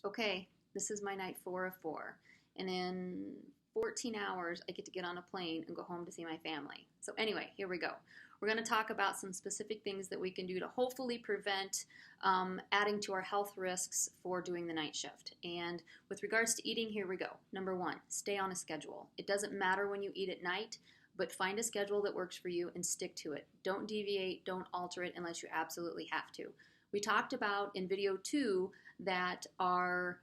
Okay, this is my night 4 of 4. And in 14 hours, I get to get on a plane and go home to see my family. So, anyway, here we go. We're going to talk about some specific things that we can do to hopefully prevent adding to our health risks for doing the night shift. And with regards to eating, here we go. Number 1, stay on a schedule. It doesn't matter when you eat at night, but find a schedule that works for you and stick to it. Don't deviate, don't alter it unless you absolutely have to. We talked about in video 2 that our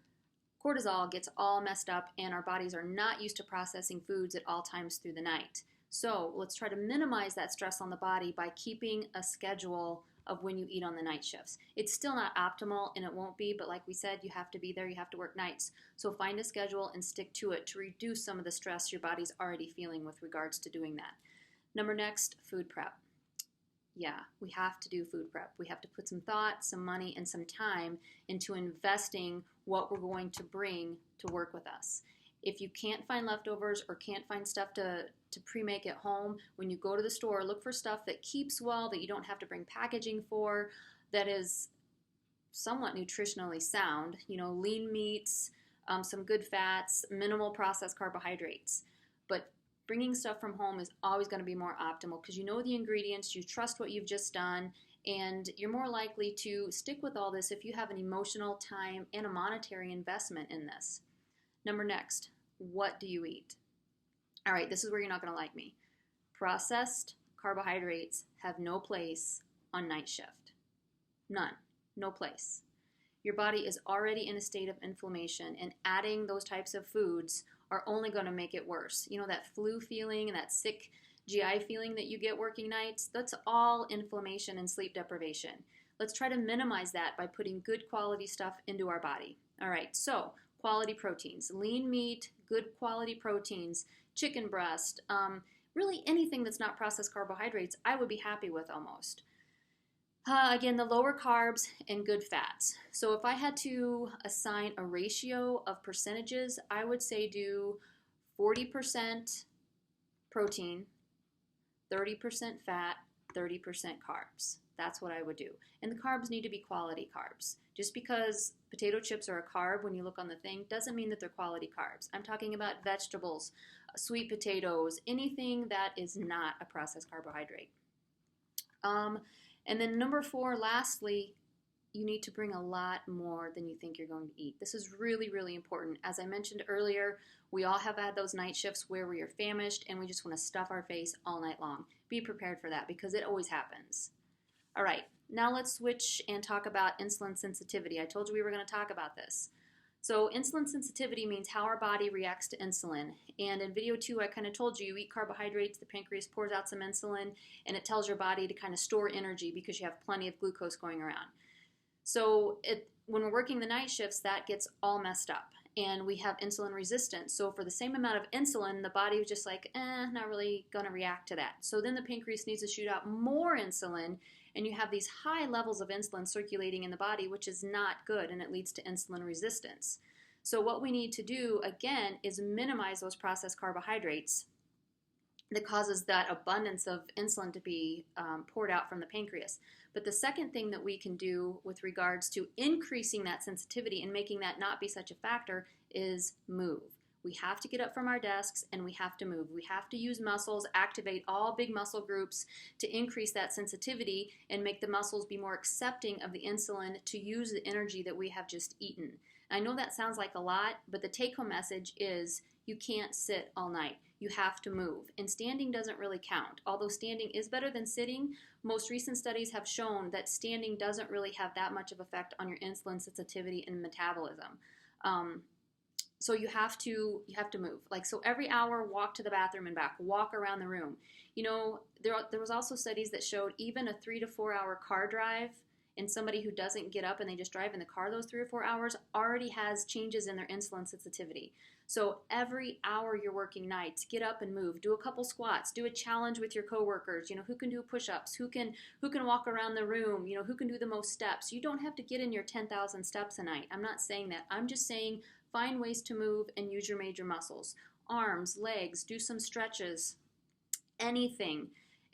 cortisol gets all messed up and our bodies are not used to processing foods at all times through the night. So let's try to minimize that stress on the body by keeping a schedule of when you eat on the night shifts. It's still not optimal and it won't be, but like we said, you have to be there, you have to work nights. So find a schedule and stick to it to reduce some of the stress your body's already feeling with regards to doing that. Next, food prep. Yeah, we have to do food prep. We have to put some thought, some money, and some time into investing what we're going to bring to work with us. If you can't find leftovers or can't find stuff to pre-make at home, when you go to the store, look for stuff that keeps well, that you don't have to bring packaging for, that is somewhat nutritionally sound. You know, lean meats, some good fats, minimal processed carbohydrates. But bringing stuff from home is always going to be more optimal because you know the ingredients, you trust what you've just done, and you're more likely to stick with all this if you have an emotional, time, and a monetary investment in this. Next, what do you eat? All right, this is where you're not going to like me. Processed carbohydrates have no place on night shift. None. No place. Your body is already in a state of inflammation, and adding those types of foods are only going to make it worse. You know, that flu feeling and that sick GI feeling that you get working nights, that's all inflammation and sleep deprivation. Let's try to minimize that by putting good quality stuff into our body. All right, so quality proteins, lean meat, good quality proteins, chicken breast, really anything that's not processed carbohydrates, I would be happy with almost. Again, the lower carbs and good fats. So if I had to assign a ratio of percentages, I would say do 40% protein, 30% fat, 30% carbs. That's what I would do. And the carbs need to be quality carbs. Just because potato chips are a carb when you look on the thing doesn't mean that they're quality carbs. I'm talking about vegetables, sweet potatoes, anything that is not a processed carbohydrate. And then number 4, lastly, you need to bring a lot more than you think you're going to eat. This is really, really important. As I mentioned earlier, we all have had those night shifts where we are famished and we just want to stuff our face all night long. Be prepared for that because it always happens. All right, now let's switch and talk about insulin sensitivity. I told you we were going to talk about this. So insulin sensitivity means how our body reacts to insulin. And in video 2, I kind of told you, you eat carbohydrates, the pancreas pours out some insulin, and it tells your body to kind of store energy because you have plenty of glucose going around. So when we're working the night shifts, that gets all messed up. And we have insulin resistance. So for the same amount of insulin, the body was just like, not really going to react to that. So then the pancreas needs to shoot out more insulin, and you have these high levels of insulin circulating in the body, which is not good, and it leads to insulin resistance. So what we need to do, again, is minimize those processed carbohydrates that causes that abundance of insulin to be poured out from the pancreas. But the second thing that we can do with regards to increasing that sensitivity and making that not be such a factor is move. We have to get up from our desks and we have to move. We have to use muscles, activate all big muscle groups to increase that sensitivity and make the muscles be more accepting of the insulin to use the energy that we have just eaten. I know that sounds like a lot, but the take-home message is you can't sit all night. You have to move. And standing doesn't really count. Although standing is better than sitting, most recent studies have shown that standing doesn't really have that much of effect on your insulin sensitivity and metabolism. So you have to move. Like, so every hour, walk to the bathroom and back, walk around the room. You know, there was also studies that showed even a 3 to 4 hour car drive, and somebody who doesn't get up and they just drive in the car those 3 or 4 hours already has changes in their insulin sensitivity. So every hour you're working nights, get up and move. Do a couple squats. Do a challenge with your coworkers. You know, who can do push-ups? Who can walk around the room? You know, who can do the most steps? You don't have to get in your 10,000 steps a night. I'm not saying that. I'm just saying find ways to move and use your major muscles. Arms, legs, do some stretches, anything.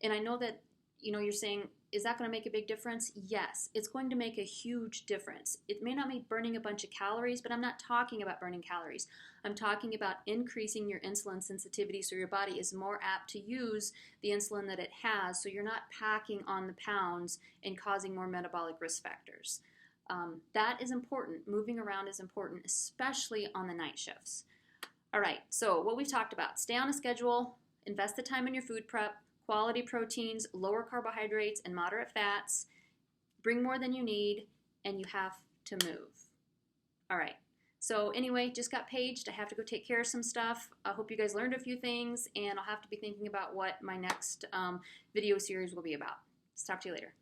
And I know that, you know, you're saying, Is that going to make a big difference? Yes, it's going to make a huge difference. It may not be burning a bunch of calories, but I'm not talking about burning calories. I'm talking about increasing your insulin sensitivity so your body is more apt to use the insulin that it has, so you're not packing on the pounds and causing more metabolic risk factors. That is important. Moving around is important, especially on the night shifts. All right, so what we've talked about, stay on a schedule, invest the time in your food prep, quality proteins, lower carbohydrates, and moderate fats, bring more than you need, and you have to move. All right, so anyway, just got paged. I have to go take care of some stuff. I hope you guys learned a few things, and I'll have to be thinking about what my next video series will be about. Let's talk to you later.